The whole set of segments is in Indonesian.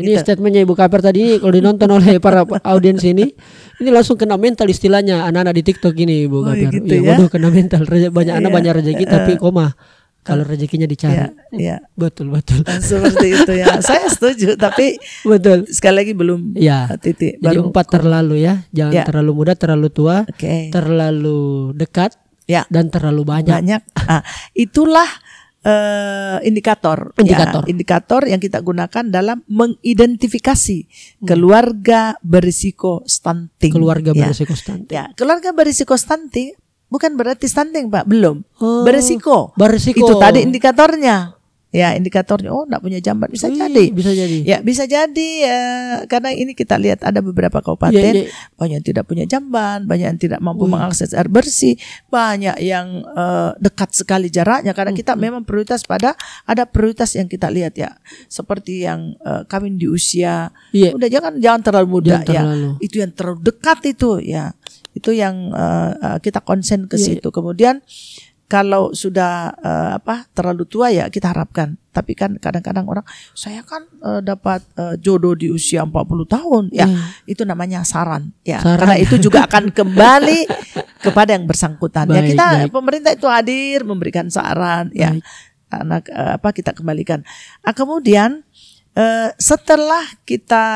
Ini statementnya Ibu Kaper tadi ini kalau dinonton oleh para audiens ini langsung kena mental istilahnya anak-anak di TikTok ini Ibu Kaper. Gitu ya? Waduh kena mental, banyak anak banyak rezeki tapi koma kalau rezekinya dicari. Betul. Seperti itu ya. Saya setuju tapi betul. Sekali lagi belum titik. Jadi 4 terlalu ya, jangan terlalu muda, terlalu tua, terlalu dekat, dan terlalu banyak. Itulah indikator yang kita gunakan dalam mengidentifikasi keluarga berisiko stunting. Keluarga berisiko stunting. Keluarga berisiko stunting bukan berarti stunting Pak, belum. Berisiko. Berisiko. Itu tadi indikatornya. Indikatornya enggak punya jamban bisa jadi. Bisa jadi karena ini kita lihat ada beberapa kabupaten banyak yang tidak punya jamban, banyak yang tidak mampu mengakses air bersih, banyak yang dekat sekali jaraknya karena kita memang prioritas ada prioritas yang kita lihat seperti yang kawin di usia udah jangan terlalu muda itu yang terlalu dekat itu itu yang kita konsen ke situ. Kemudian kalau sudah terlalu tua kita harapkan. Tapi kan kadang-kadang orang saya kan dapat jodoh di usia 40 tahun itu namanya saran. Karena itu juga akan kembali kepada yang bersangkutan. Pemerintah itu hadir memberikan saran anak kita kembalikan. Kemudian setelah kita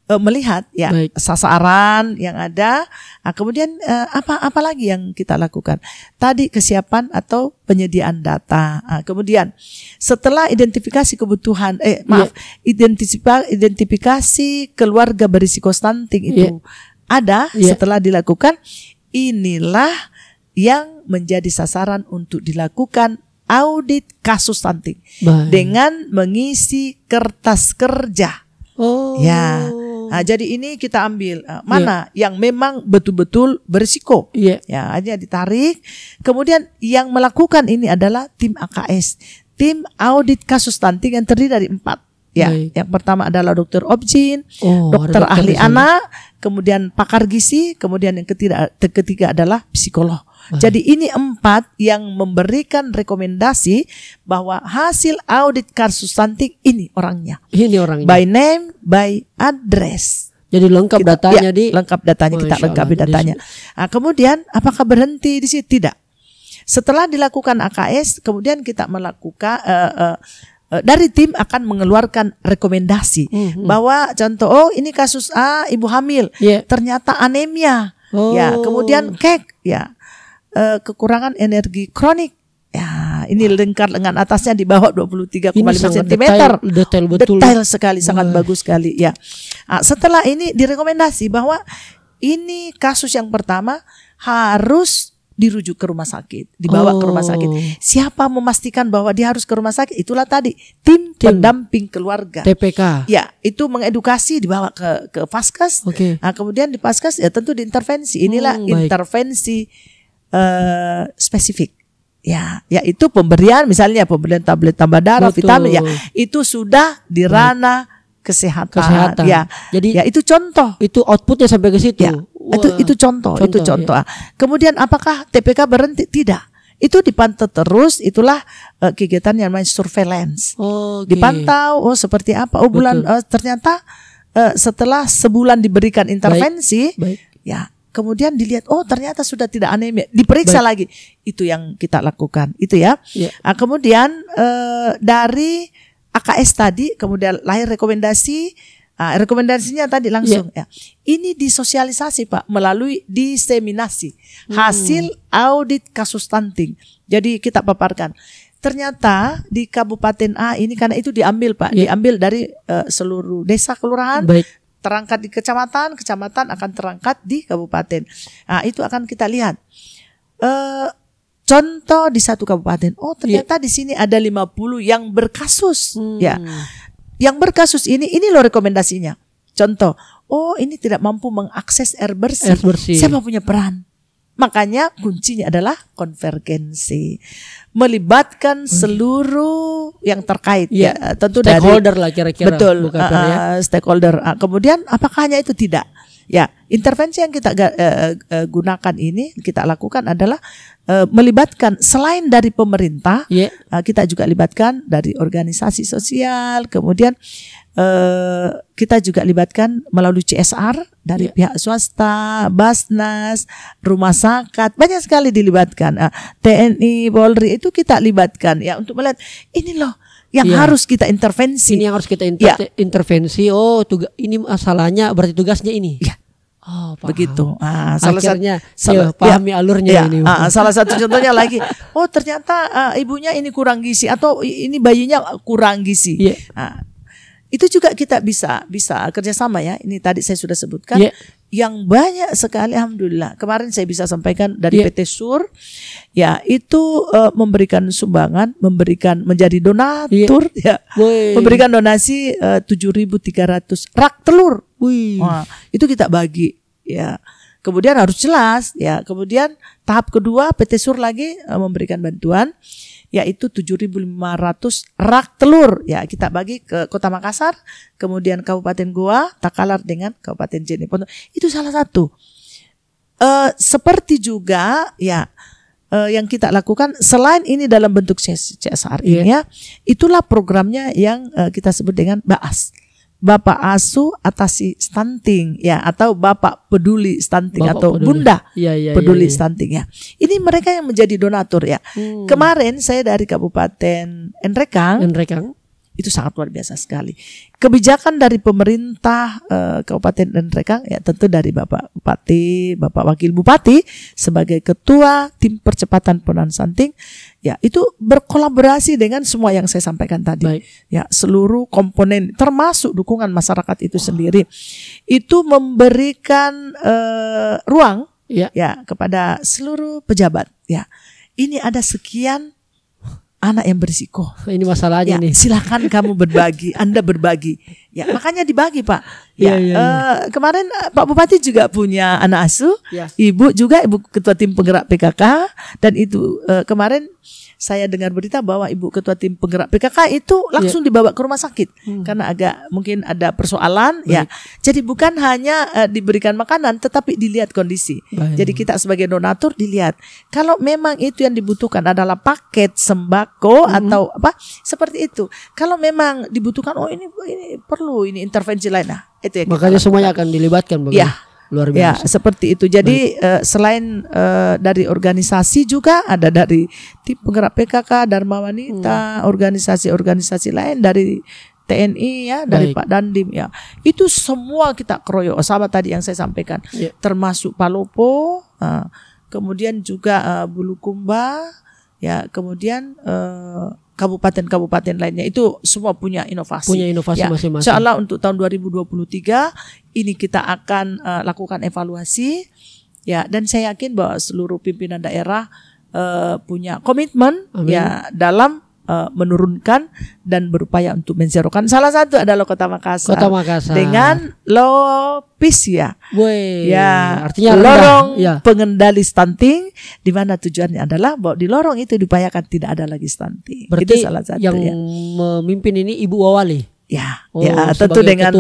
melihat sasaran yang ada, kemudian apa lagi yang kita lakukan? Tadi kesiapan atau penyediaan data. Kemudian setelah identifikasi kebutuhan, identifikasi keluarga berisiko stunting itu ada, setelah dilakukan, inilah yang menjadi sasaran untuk dilakukan audit kasus stunting dengan mengisi kertas kerja. Jadi ini kita ambil mana yang memang betul-betul berisiko. Hanya ditarik. Kemudian yang melakukan ini adalah tim AKS, tim audit kasus stunting yang terdiri dari 4. Yang pertama adalah dokter obgyn, dokter ahli anak, kemudian pakar gizi, kemudian yang ketiga adalah psikolog. Jadi ini 4 yang memberikan rekomendasi bahwa hasil audit kasus stunting ini orangnya. By name, by address. Jadi lengkap datanya kita lengkapi datanya. Kemudian apakah berhenti di situ? Tidak. Setelah dilakukan AKS, kemudian kita melakukan dari tim akan mengeluarkan rekomendasi bahwa contoh ini kasus A ibu hamil ternyata anemia kemudian kekurangan energi kronik ini lingkar lengan atasnya di bawah 23,5 cm. Detail sekali, sangat bagus sekali setelah ini direkomendasi bahwa ini kasus yang pertama harus dirujuk ke rumah sakit, dibawa ke rumah sakit. Siapa memastikan bahwa dia harus ke rumah sakit? Itulah tadi tim pendamping keluarga, TPK. Itu mengedukasi, dibawa ke Vaskes. Kemudian di Vaskes tentu diintervensi. Inilah intervensi spesifik. Yaitu pemberian tablet tambah darah, vitamin. Itu sudah di ranah kesehatan. Jadi itu contoh. Itu outputnya sampai ke situ. Itu contoh. Kemudian apakah TPK berhenti? Tidak. Itu dipantau terus. Itulah kegiatan yang namanya surveillance. Dipantau seperti apa. Ternyata setelah sebulan diberikan intervensi, kemudian dilihat ternyata sudah tidak anemia, diperiksa lagi. Itu yang kita lakukan. Itu kemudian dari AKS tadi kemudian lahir rekomendasi. Rekomendasinya tadi langsung ini disosialisasi Pak melalui diseminasi hasil audit kasus stunting. Jadi kita paparkan. Ternyata di Kabupaten A ini karena itu diambil Pak, diambil dari seluruh desa kelurahan. Terangkat di kecamatan akan terangkat di kabupaten. Itu akan kita lihat. Contoh di satu kabupaten, ternyata di sini ada 50 yang berkasus. Yang berkasus ini loh rekomendasinya. Contoh, ini tidak mampu mengakses air bersih. Siapa punya peran? Makanya kuncinya adalah konvergensi, melibatkan seluruh yang terkait. Tentu stakeholder lah kira-kira. Betul, stakeholder. Kemudian apakah hanya itu? Tidak. Ya, intervensi yang kita gunakan ini, kita lakukan adalah melibatkan selain dari pemerintah, kita juga libatkan dari organisasi sosial, kemudian kita juga libatkan melalui CSR dari pihak swasta, Basnas, rumah sakit, banyak sekali dilibatkan. TNI, Polri itu kita libatkan ya untuk melihat ini loh yang harus kita intervensi. Ini yang harus kita intervensi. Oh, ini masalahnya berarti tugasnya ini. Ya. Oh, paham. Begitu. Akhirnya pahami alurnya ini. Salah satu contohnya lagi. Oh, ternyata ibunya ini kurang gizi atau ini bayinya kurang gizi. Itu juga kita bisa kerjasama ya. Ini tadi saya sudah sebutkan. Yang banyak sekali, alhamdulillah. Kemarin saya bisa sampaikan dari PT Sur, ya itu memberikan sumbangan, menjadi donatur, memberikan donasi 7.300 rak telur. Nah, itu kita bagi, ya. Kemudian harus jelas, ya. Kemudian tahap kedua PT Sur lagi memberikan bantuan, yaitu 7.500 rak telur, ya kita bagi ke Kota Makassar, kemudian Kabupaten Goa, Takalar dengan Kabupaten Jeneponto. Itu salah satu. Seperti juga ya yang kita lakukan selain ini dalam bentuk CSR ini ya, itulah programnya yang kita sebut dengan BAAS. Bapak Asuh Atasi Stunting ya, atau Bapak Peduli Stunting, Bapak atau peduli. Bunda Peduli Stunting ya. Ini mereka yang menjadi donatur ya. Kemarin saya dari Kabupaten Nrekang. Itu sangat luar biasa sekali. Kebijakan dari pemerintah Kabupaten Nrekang ya, tentu dari Bapak Bupati, Bapak Wakil Bupati sebagai ketua tim percepatan penurunan stunting, ya itu berkolaborasi dengan semua yang saya sampaikan tadi. Baik. Ya, seluruh komponen termasuk dukungan masyarakat itu sendiri. Itu memberikan ruang ya kepada seluruh pejabat ya. Ini ada sekian anak yang berisiko. Ini masalahnya nih. Silakan kamu berbagi, Anda berbagi. Ya, makanya dibagi, Pak. Kemarin Pak Bupati juga punya anak asuh, Ibu juga, Ibu Ketua Tim Penggerak PKK, dan itu kemarin saya dengar berita bahwa Ibu Ketua Tim Penggerak PKK itu langsung dibawa ke rumah sakit karena agak mungkin ada persoalan. Ya, jadi bukan hanya diberikan makanan, tetapi dilihat kondisi. Jadi kita sebagai donatur dilihat kalau memang itu yang dibutuhkan adalah paket sembako atau apa seperti itu. Kalau memang dibutuhkan, oh ini perlu ini intervensi lain, nah itu yang makanya semuanya akan dilibatkan. Luar biasa. Ya, seperti itu. Jadi selain dari organisasi juga ada dari tim penggerak PKK, Dharma Wanita, organisasi-organisasi lain dari TNI ya, dari Pak Dandim ya. Itu semua kita keroyok sama tadi yang saya sampaikan. Termasuk Palopo, kemudian juga Bulukumba, ya, kemudian kabupaten-kabupaten lainnya itu semua punya inovasi. Masing-masing. Insya Allah untuk tahun 2023 ini kita akan lakukan evaluasi ya, dan saya yakin bahwa seluruh pimpinan daerah punya komitmen ya dalam menurunkan dan berupaya untuk menzerokan. Salah satu adalah Kota Makassar. Dengan LOPIS ya. Ya, artinya lorong pengendali stunting, di mana tujuannya adalah bahwa di lorong itu diupayakan tidak ada lagi stunting. Berarti itu salah satu yang memimpin ini Ibu Wawali. Ya, tentu dengan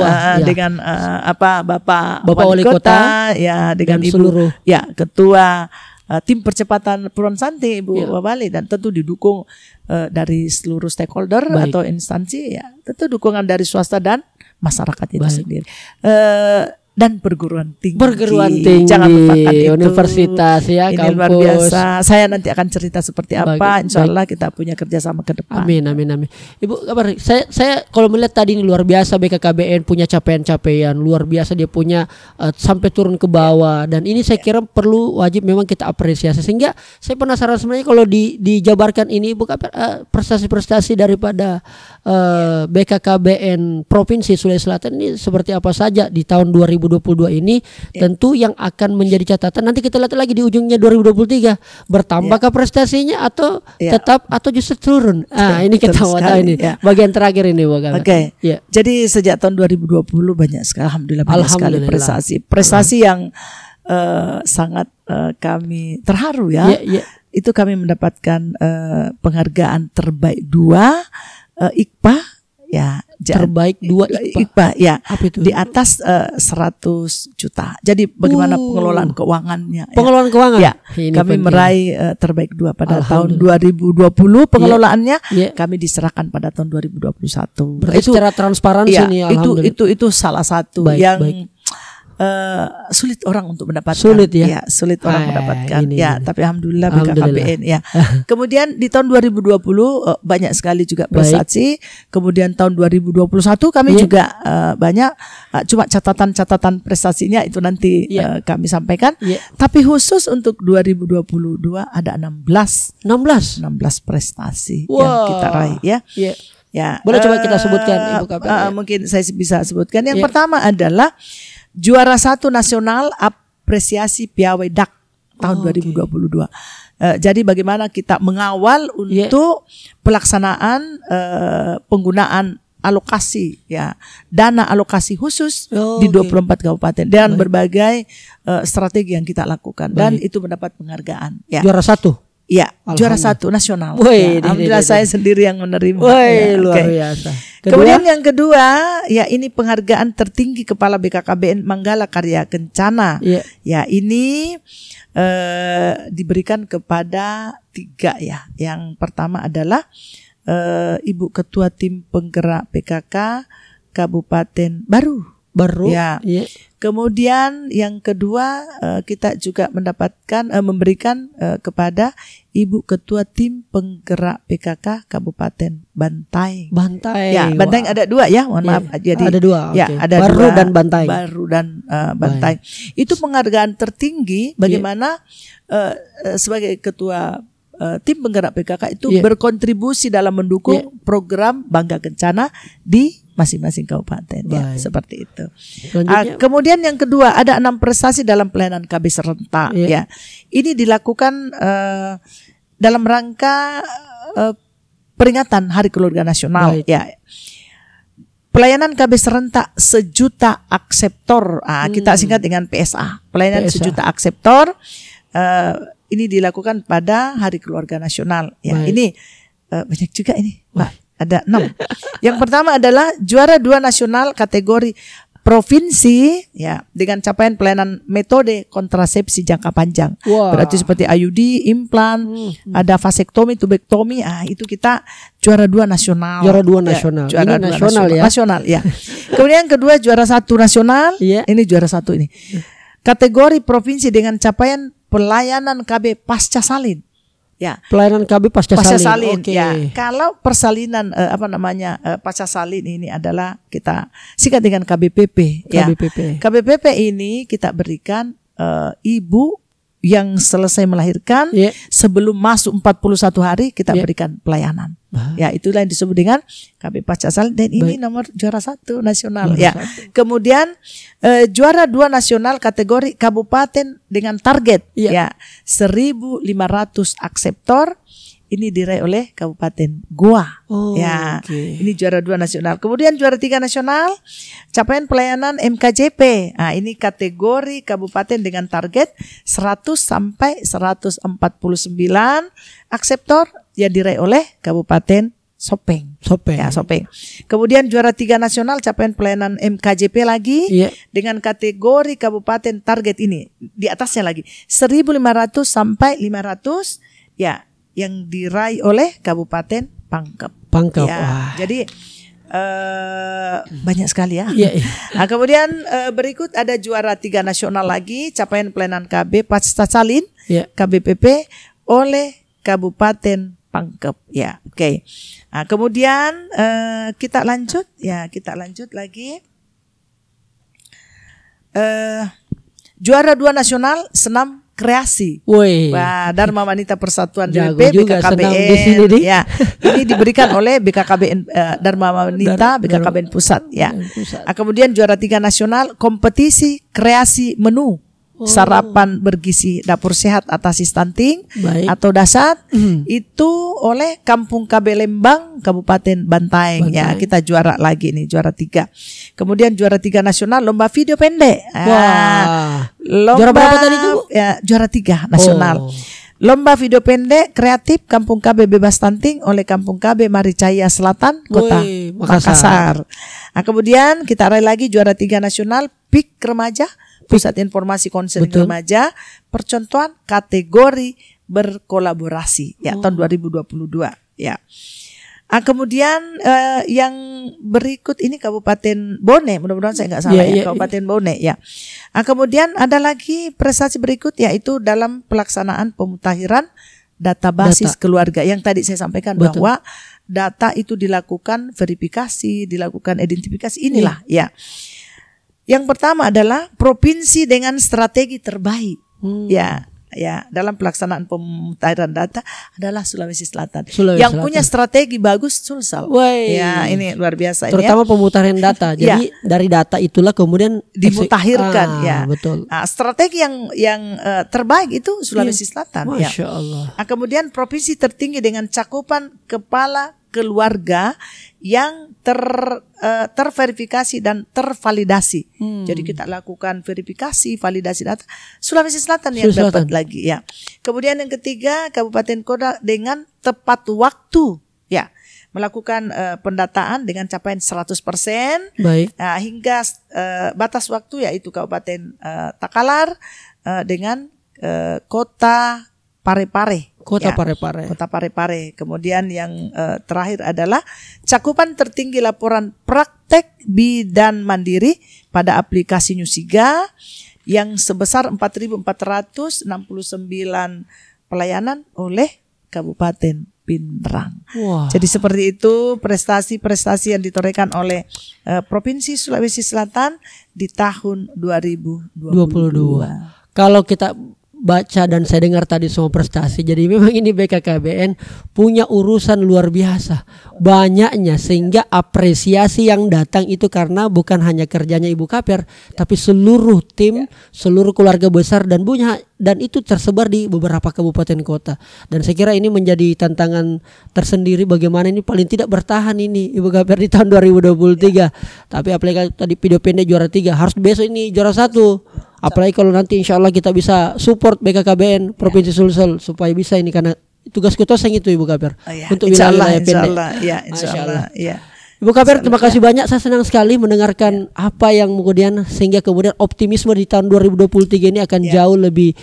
Bapak Wali Kota ya, dengan Ibu seluruh ketua tim percepatan penurunan stunting Ibu Wawali, dan tentu didukung dari seluruh stakeholder atau instansi ya, tentu dukungan dari swasta dan masyarakat itu sendiri. Dan perguruan tinggi. Jangan lupakan itu. Universitas ya, ini kampus. Luar biasa. Saya nanti akan cerita seperti apa. Insya Allah kita punya kerjasama ke depan. Amin. Ibu, kabar? Saya kalau melihat tadi ini luar biasa, BKKBN punya capaian-capaian luar biasa, dia punya sampai turun ke bawah, dan ini saya kira perlu wajib memang kita apresiasi. Sehingga saya penasaran sebenarnya kalau dijabarkan ini, Ibu, prestasi-prestasi daripada BKKBN Provinsi Sulawesi Selatan ini seperti apa saja di tahun 2022 ini. Tentu yang akan menjadi catatan nanti kita lihat lagi di ujungnya 2023, bertambahkah prestasinya atau tetap atau justru turun. Ini kita mau tahu ini bagian terakhir ini, Bu. Jadi sejak tahun 2020 banyak sekali, alhamdulillah banyak sekali prestasi yang sangat kami terharu ya. Itu kami mendapatkan penghargaan terbaik 2 IKPA ya. Terbaik 2 IPA ya. Apa itu? Di atas 100 juta. Jadi bagaimana pengelolaan keuangannya? Pengelolaan keuangan. Ya. Kami meraih terbaik 2 pada tahun 2020 pengelolaannya. Kami diserahkan pada tahun 2021. Berarti itu secara transparansi nih, alhamdulillah. Itu salah satu yang sulit orang untuk mendapatkan. Sulit ya. Sulit orang mendapatkan. Tapi alhamdulillah BKKBN ya. Kemudian di tahun 2020 banyak sekali juga prestasi. Kemudian tahun 2021 kami juga banyak, cuma catatan-catatan prestasinya itu nanti kami sampaikan. Tapi khusus untuk 2022 ada 16 prestasi yang kita raih ya. Ya. Boleh coba kita sebutkan Ibu KPN? Mungkin saya bisa sebutkan. Yang pertama adalah juara 1 nasional apresiasi piawai DAK tahun 2022. Jadi bagaimana kita mengawal untuk pelaksanaan penggunaan alokasi dana alokasi khusus di 24 kabupaten dan berbagai strategi yang kita lakukan dan itu mendapat penghargaan. Juara 1. Ya, juara 1 nasional. Alhamdulillah saya sendiri yang menerima. Luar biasa. Kemudian yang kedua, ini penghargaan tertinggi Kepala BKKBN Manggala Karya Kencana. Ya, ini diberikan kepada 3 ya. Yang pertama adalah Ibu Ketua Tim Penggerak PKK Kabupaten Baru. Ya. Kemudian yang kedua kita juga memberikan kepada Ibu Ketua Tim Penggerak PKK Kabupaten Bantaeng. Ya, Bantaeng ada 2 ya, mohon maaf. Jadi ada 2. Ya, ada Baru 2, dan Bantaeng. Baru dan Bantaeng. Itu penghargaan tertinggi bagaimana sebagai ketua tim penggerak PKK itu berkontribusi dalam mendukung program Bangga Kencana di masing-masing kabupaten seperti itu. Kemudian yang kedua ada 6 prestasi dalam pelayanan KB serentak ya. Ini dilakukan dalam rangka peringatan Hari Keluarga Nasional ya. Pelayanan KB serentak 1 juta akseptor. Kita singkat dengan PSA. Pelayanan 1 juta akseptor ini dilakukan pada Hari Keluarga Nasional ya. Ini banyak juga ini, Pak. Ada 6. Yang pertama adalah juara 2 nasional kategori provinsi ya dengan capaian pelayanan metode kontrasepsi jangka panjang. Berarti seperti IUD, implan, ada vasektomi, tubektomi. Itu kita juara 2 nasional. Juara 2 nasional. Juara ini nasional ya. Nasional ya. Kemudian yang kedua juara 1 nasional. Ini juara 1 ini. Kategori provinsi dengan capaian pelayanan KB pasca salin. Ya, pelayanan KB pasca salin. Ya, kalau persalinan pasca salin ini adalah kita singkat dengan KBPP. KBPP ini kita berikan ibu yang selesai melahirkan sebelum masuk 41 hari kita berikan pelayanan. Ya, itulah yang disebut dengan KB pasca salin dan ini nomor juara 1 nasional ya. Kemudian juara 2 nasional kategori kabupaten dengan target 1.500 akseptor. Ini diraih oleh Kabupaten Goa. Ini juara 2 nasional. Kemudian juara 3 nasional capaian pelayanan MKJP. Ini kategori kabupaten dengan target 100 sampai 149 akseptor yang diraih oleh Kabupaten Sopeng. Ya, Sopeng. Kemudian juara 3 nasional capaian pelayanan MKJP lagi dengan kategori kabupaten target ini di atasnya lagi 1.500 sampai 500 ya yang diraih oleh Kabupaten Pangkep. Ya, jadi banyak sekali ya. Nah, kemudian berikut ada juara 3 nasional lagi capaian pelayanan KB pasca salin KBPP oleh Kabupaten Pangkep ya. Nah, kemudian kita lanjut lagi. Juara 2 nasional senam kreasi. Dharma Wanita Persatuan DWP BKKBN ya. Ini diberikan oleh BKKBN Dharma Wanita BKKBN Pusat ya. Kemudian juara 3 nasional kompetisi kreasi menu sarapan bergizi dapur sehat atasi stunting atau dasar itu oleh Kampung KB Lembang Kabupaten Bantaeng ya. Kita juara lagi nih, juara 3. Kemudian juara 3 nasional lomba video pendek. Lomba, juara berapa tadi itu? Ya, juara 3 nasional. Lomba video pendek kreatif Kampung KB Bebas Stunting oleh Kampung KB Maricaya Selatan, Kota Makassar. Nah, kemudian kita raih lagi juara 3 nasional PIK Remaja, Pusat Informasi Konseling Remaja, percontohan kategori berkolaborasi ya tahun 2022 ya. Nah, kemudian yang berikut ini Kabupaten Bone, mudah-mudahan saya nggak salah Kabupaten Bone ya. Nah, kemudian ada lagi prestasi berikut yaitu dalam pelaksanaan pemutakhiran data basis keluarga yang tadi saya sampaikan bahwa data itu dilakukan verifikasi, dilakukan identifikasi inilah ya. Yang pertama adalah provinsi dengan strategi terbaik ya dalam pelaksanaan pemutakhiran data adalah Sulawesi Selatan. Punya strategi bagus Sulsel. Ya, ini luar biasa. Terutama pemutakhiran data. Jadi dari data itulah kemudian dimutakhirkan ya. Betul. Nah, strategi yang terbaik itu Sulawesi Selatan. Masya Allah. Nah, kemudian provinsi tertinggi dengan cakupan kepala keluarga yang terverifikasi dan tervalidasi. Jadi kita lakukan verifikasi, validasi data. Sulawesi Selatan yang dapat lagi ya. Kemudian yang ketiga Kabupaten Kota dengan tepat waktu ya melakukan pendataan dengan capaian 100%. Baik. Nah, hingga batas waktu yaitu Kabupaten Takalar dengan Kota Parepare. Kota Parepare. Kemudian yang terakhir adalah cakupan tertinggi laporan praktek bidan mandiri pada aplikasi Nyusiga yang sebesar 4.469 pelayanan oleh Kabupaten Pindrang. Jadi seperti itu prestasi-prestasi yang ditorehkan oleh Provinsi Sulawesi Selatan di tahun 2022. Kalau kita baca dan saya dengar tadi semua prestasi, jadi memang ini BKKBN punya urusan luar biasa banyaknya, sehingga apresiasi yang datang itu karena bukan hanya kerjanya Ibu Kaper, tapi seluruh tim, seluruh keluarga besar dan itu tersebar di beberapa kabupaten kota. Dan saya kira ini menjadi tantangan tersendiri bagaimana ini paling tidak bertahan ini Ibu Kaper di tahun 2023. Tapi apalagi tadi video pendek juara 3, harus besok ini juara 1. Apalagi kalau nanti insya Allah kita bisa support BKKBN Provinsi Sulsel supaya bisa ini, karena tugas ketoseng itu Ibu Kaper untuk wilayah pendek. Insya Allah. Ibu Kaper, terima kasih banyak. Saya senang sekali mendengarkan apa yang kemudian sehingga kemudian optimisme di tahun 2023 ini akan jauh lebih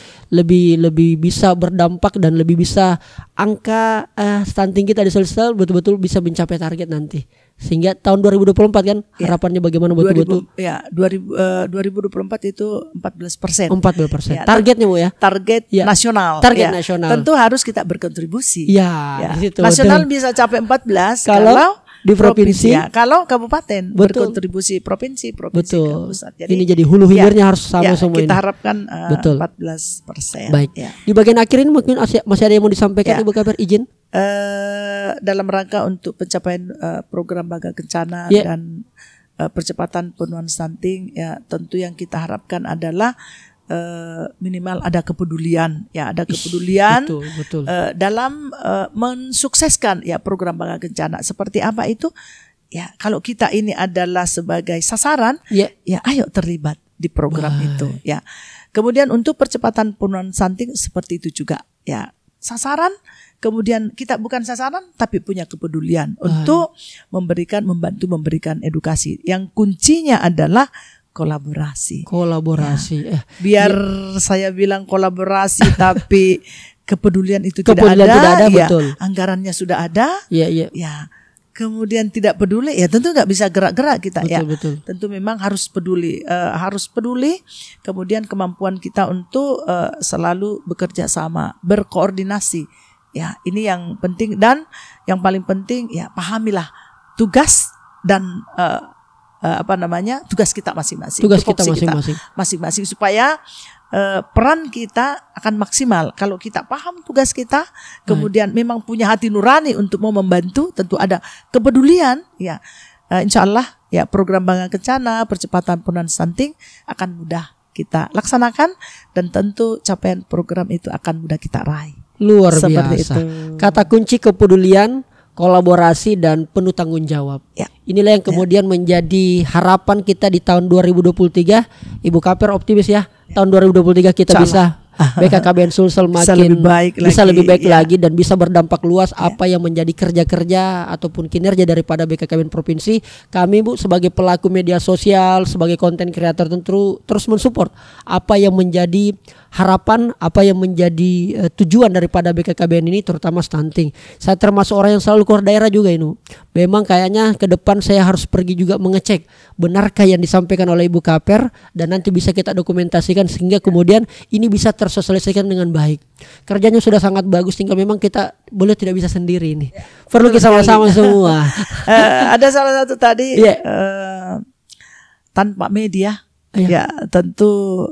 bisa berdampak dan lebih bisa angka stunting kita di Sulsel betul-betul bisa mencapai target nanti. Sehingga tahun 2024 kan harapannya bagaimana betul-betul? 2024 itu 14%. 14%. Targetnya Bu ya? Target nasional. Target nasional. Tentu harus kita berkontribusi. Di situ. Nasional bisa capai 14 kalau di provinsi, kalau kabupaten berkontribusi provinsi betul. Pusat. Jadi, ini jadi hulu hilirnya harus sama semua kita ini. harapkan 14%. Baik. Di bagian akhir ini mungkin masih ada yang mau disampaikan Ibu Kaper, izin? Dalam rangka untuk pencapaian program Bangga Kencana dan percepatan penurunan stunting, ya tentu yang kita harapkan adalah minimal ada kepedulian, betul. Dalam mensukseskan program Bangga Kencana. Seperti apa itu? Ya, kalau kita ini adalah sebagai sasaran, ayo terlibat di program itu. Ya, kemudian untuk percepatan penurunan stunting seperti itu juga. Ya, sasaran. Kemudian kita bukan sasaran tapi punya kepedulian untuk membantu memberikan edukasi. Yang kuncinya adalah kolaborasi. Biar saya bilang kolaborasi tapi kepedulian itu tidak ada. Betul. Anggarannya sudah ada. Ya. Kemudian tidak peduli, ya tentu nggak bisa gerak-gerak kita. Betul. Tentu memang harus peduli. Kemudian kemampuan kita untuk selalu bekerja sama, berkoordinasi. Ya, ini yang penting, dan yang paling penting pahamilah tugas dan tugas kita masing-masing. Masing-masing supaya peran kita akan maksimal. Kalau kita paham tugas kita, kemudian memang punya hati nurani untuk mau membantu, tentu ada kepedulian, insya Allah program Bangga Kencana, percepatan penurunan stunting akan mudah kita laksanakan, dan tentu capaian program itu akan mudah kita raih. Luar biasa. Kata kunci kepedulian, kolaborasi, dan penuh tanggung jawab. Inilah yang kemudian menjadi harapan kita di tahun 2023. Ibu Kaper optimis ya, tahun 2023 kita bisa BKKBN Sulsel makin bisa lebih baik lagi dan bisa berdampak luas apa yang menjadi kerja-kerja ataupun kinerja daripada BKKBN provinsi. Kami Bu sebagai pelaku media sosial, sebagai konten kreator tentu terus mensupport apa yang menjadi harapan, apa yang menjadi tujuan daripada BKKBN ini, terutama stunting. Saya termasuk orang yang selalu keluar daerah juga ini. Memang kayaknya ke depan saya harus pergi juga mengecek benarkah yang disampaikan oleh Ibu Kaper, dan nanti bisa kita dokumentasikan sehingga kemudian ini bisa tersosialisasikan dengan baik. Kerjanya sudah sangat bagus, tinggal memang kita boleh tidak bisa sendiri ini. Perlu kita sama-sama semua. Ada salah satu tadi tanpa media, ya tentu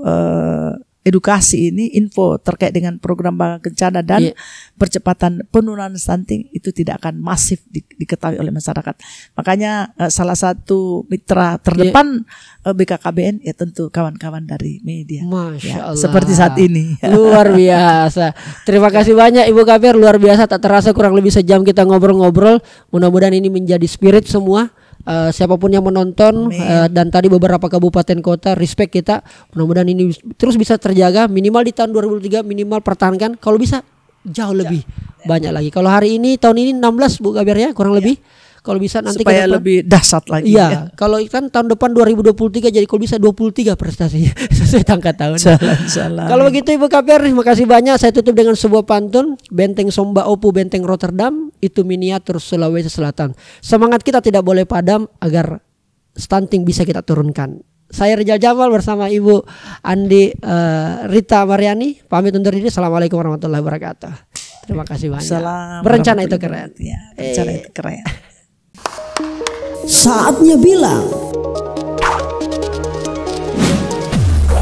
edukasi ini, info terkait dengan program Bangga Kencana dan percepatan penurunan stunting itu tidak akan masif diketahui oleh masyarakat. Makanya salah satu mitra terdepan BKKBN ya tentu kawan-kawan dari media. Masya Allah. Seperti saat ini. Luar biasa. Terima kasih banyak Ibu Kaper, luar biasa. Tak terasa kurang lebih sejam kita ngobrol-ngobrol. Mudah-mudahan ini menjadi spirit semua. Siapapun yang menonton dan tadi beberapa kabupaten kota, respect kita. Mudah-mudahan ini terus bisa terjaga minimal di tahun 2023, minimal pertahankan, kalau bisa jauh lebih banyak lagi. Kalau hari ini tahun ini 16 Bu Kaper ya kurang lebih. Kalau bisa nanti supaya lebih dahsyat lagi. Iya, kalau kan tahun depan 2023 jadi kalau bisa 23 prestasinya sesuai angka tahun. Kalau begitu Ibu Kaper, terima kasih banyak. Saya tutup dengan sebuah pantun. Benteng Somba Opu, Benteng Rotterdam, itu miniatur Sulawesi Selatan. Semangat kita tidak boleh padam agar stunting bisa kita turunkan. Saya Rizal Jamal bersama Ibu Andi Rita Mariani pamit undur diri. Assalamualaikum warahmatullahi wabarakatuh. Terima kasih banyak. Berencana itu keren. Ya, berencana itu keren. Saatnya bilang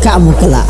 kamu kelak